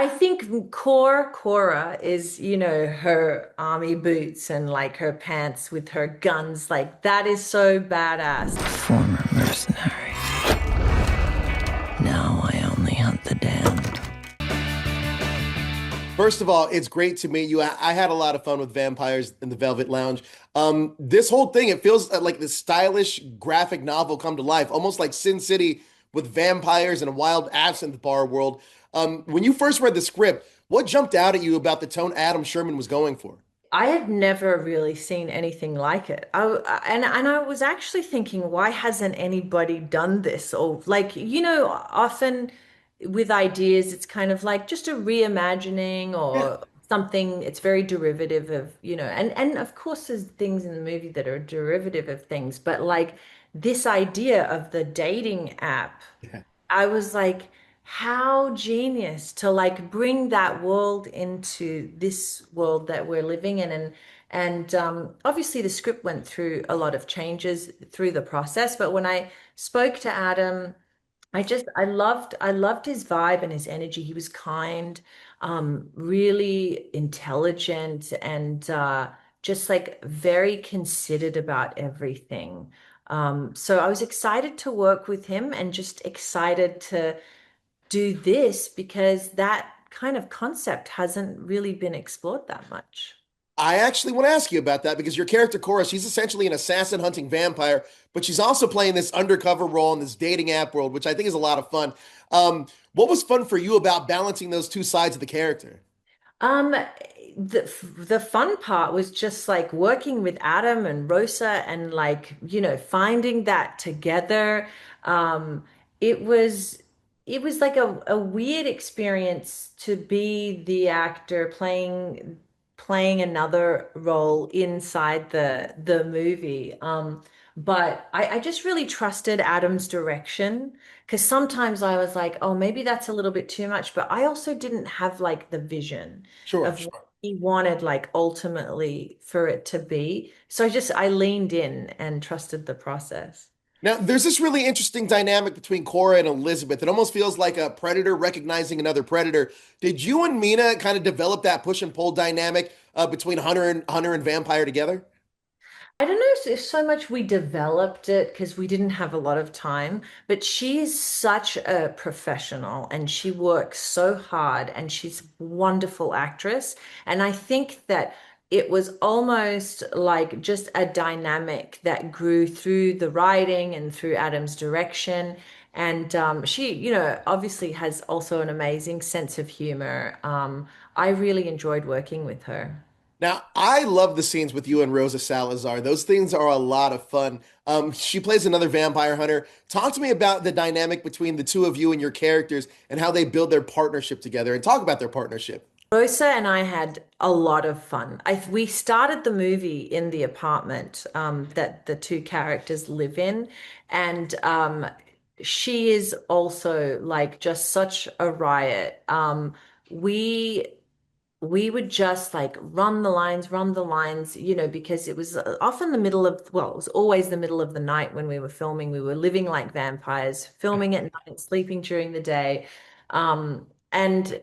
I think Cora is, her army boots and like her pants with her guns, like that is so badass. Former mercenary. Now I only hunt the damned. First of all, it's great to meet you. I had a lot of fun with Vampires in the Velvet Lounge. This whole thing, it feels like this stylish graphic novel come to life, almost like Sin City with vampires and a wild absinthe bar world. When you first read the script, what jumped out at you about the tone Adam Sherman was going for? I had never really seen anything like it. And I was actually thinking, why hasn't anybody done this? Or like, often with ideas, it's kind of like just a reimagining Yeah. or something. It's very derivative of, and of course there's things in the movie that are derivative of things, but like this idea of the dating app. Yeah. I was like, how genius to like bring that world into this world that we're living in. And obviously the script went through a lot of changes through the process. But when I spoke to Adam, I loved his vibe and his energy. He was kind, really intelligent, and just like very considered about everything. So I was excited to work with him and just excited to do this because that kind of concept hasn't really been explored that much. I actually want to ask you about that because your character, Cora, she's essentially an assassin hunting vampire, but she's also playing this undercover role in this dating app world, which I think is a lot of fun. What was fun for you about balancing those two sides of the character? Um, the fun part was just like working with Adam and Rosa and like, finding that together. Um, it was it was like a weird experience to be the actor playing another role inside the movie. But I just really trusted Adam's direction because sometimes I was like, oh, maybe that's a little bit too much, but I also didn't have like the vision Sure, of what sure. he wanted like ultimately for it to be. So I leaned in and trusted the process. Now, there's this really interesting dynamic between Cora and Elizabeth. It almost feels like a predator recognizing another predator. Did you and Mina kind of develop that push and pull dynamic between Hunter and Vampire together? I don't know if so much we developed it because we didn't have a lot of time, but she is such a professional and she works so hard and she's a wonderful actress. And I think that it was almost like just a dynamic that grew through the writing and through Adam's direction. And she, obviously has also an amazing sense of humor. I really enjoyed working with her. Now, I love the scenes with you and Rosa Salazar. Those things are a lot of fun. She plays another vampire hunter. Talk to me about the dynamic between the two of you and your characters and how they build their partnership together and talk about their partnership. Rosa and I had a lot of fun. We started the movie in the apartment that the two characters live in, and she is also like just such a riot. We we would just like run the lines, because it was often the middle of, well, it was always the middle of the night when we were filming. We were living like vampires, filming at night, sleeping during the day. And,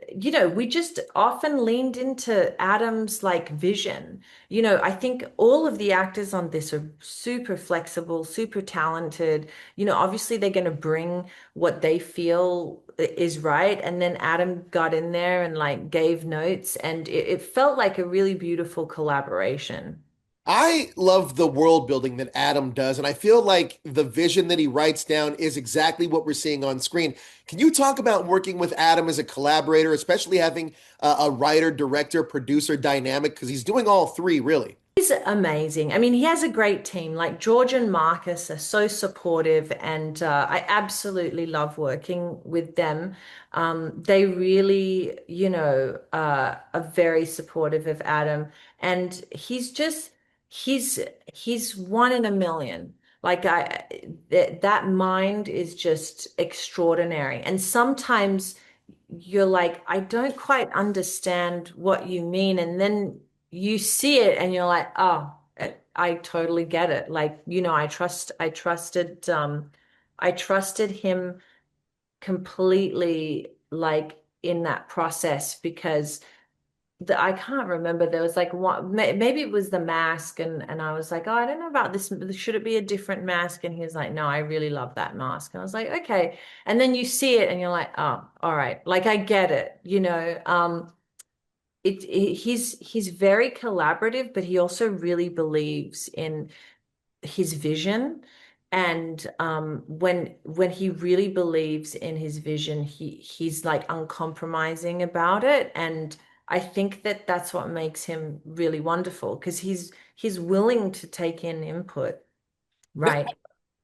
we just often leaned into Adam's like vision. I think all of the actors on this are super flexible, super talented. Obviously they're going to bring what they feel is right. And then Adam got in there and like gave notes, and it felt like a really beautiful collaboration. I love the world building that Adam does, and I feel like the vision that he writes down is exactly what we're seeing on screen. Can you talk about working with Adam as a collaborator, especially having a writer, director, producer dynamic? Because he's doing all three, really. He's amazing. I mean, he has a great team. Like George and Marcus are so supportive, and I absolutely love working with them. They really, are very supportive of Adam, and he's he's one in a million. Like that mind is just extraordinary. And sometimes you're like, I don't quite understand what you mean. And then you see it and you're like, oh, I totally get it. Like, I trusted him completely, like in that process because I can't remember. There was like one, maybe it was the mask, and I was like, oh, I don't know about this. Should it be a different mask? And he was like, no, I really love that mask. And I was like, okay. And then you see it, and you're like, oh, all right. Like I get it, you know. He's very collaborative, but he also really believes in his vision. And when he really believes in his vision, he's like uncompromising about it. And I think that that's what makes him really wonderful because he's willing to take in input, No, right?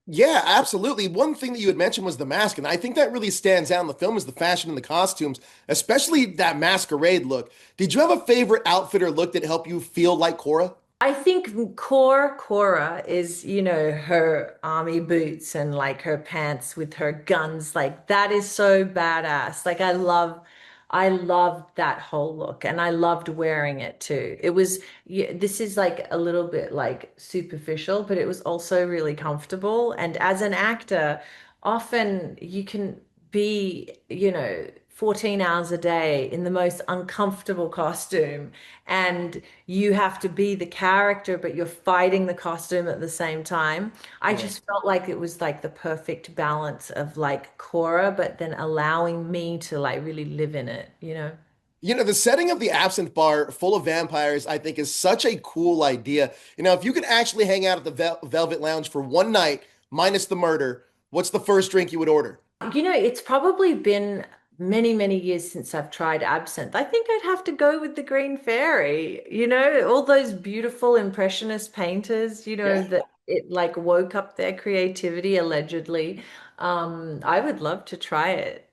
yeah, absolutely. One thing that you had mentioned was the mask, and I think that really stands out in the film is the fashion and the costumes, especially that masquerade look. Did you have a favorite outfit or look that helped you feel like Cora? I think Cora is, you know, her army boots and like her pants with her guns. Like that is so badass. Like I loved that whole look and I loved wearing it too. It was, yeah, this is like a little bit like superficial, but it was also really comfortable. And as an actor, often you can be, you know, 14 hours a day in the most uncomfortable costume and you have to be the character, but you're fighting the costume at the same time. I Yeah. just felt like it was like the perfect balance of like Cora, but then allowing me to like really live in it, you know? You know, the setting of the absinthe bar full of vampires, I think, is such a cool idea. You know, if you could actually hang out at the Velvet Lounge for one night, minus the murder, what's the first drink you would order? You know, it's probably been many, many years since I've tried absinthe. I think I'd have to go with the Green Fairy. You know, all those beautiful impressionist painters, you know, Yeah. that it like woke up their creativity allegedly. I would love to try it.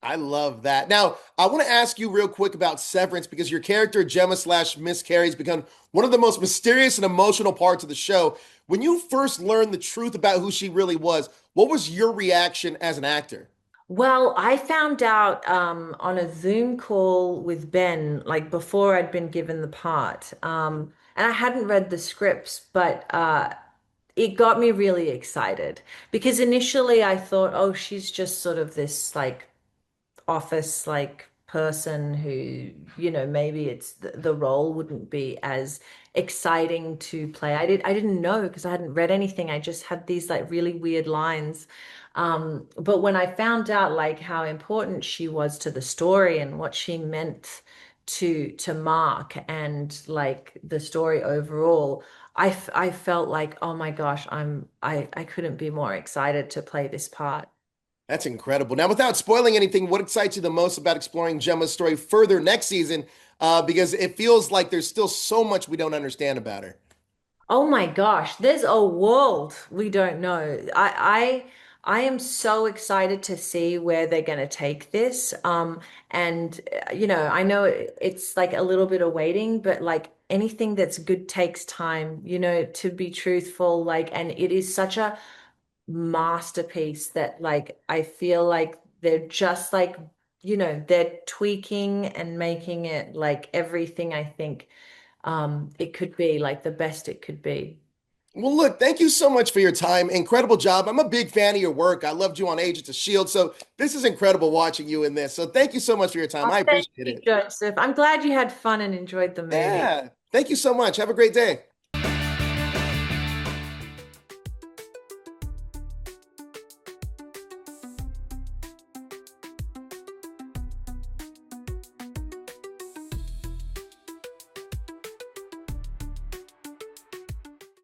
I love that. Now, I want to ask you real quick about Severance because your character, Gemma slash Miss Carey's become one of the most mysterious and emotional parts of the show. When you first learned the truth about who she really was, what was your reaction as an actor? Well, I found out on a Zoom call with Ben, like before I'd been given the part. And I hadn't read the scripts, but it got me really excited because initially I thought, oh, she's just sort of this like office like person who, you know, maybe it's the role wouldn't be as exciting to play. I didn't know because I hadn't read anything. I just had these like really weird lines. But when I found out like how important she was to the story and what she meant to Mark and like the story overall, I felt like, oh my gosh, I couldn't be more excited to play this part. That's incredible. Now, without spoiling anything, what excites you the most about exploring Gemma's story further next season? Because it feels like there's still so much we don't understand about her. Oh my gosh, there's a world we don't know. I am so excited to see where they're going to take this. And you know, I know it's like a little bit of waiting, but like anything that's good takes time, you know, to be truthful. Like, and it is such a masterpiece that like I feel like they're just like, you know, they're tweaking and making it like everything I think it could be like the best it could be. Well, look, thank you so much for your time. Incredible job. I'm a big fan of your work. I loved you on Agents of S.H.I.E.L.D. So this is incredible watching you in this. So thank you so much for your time. Oh, I thank appreciate you, it. Joseph. I'm glad you had fun and enjoyed the movie. Yeah. Thank you so much. Have a great day.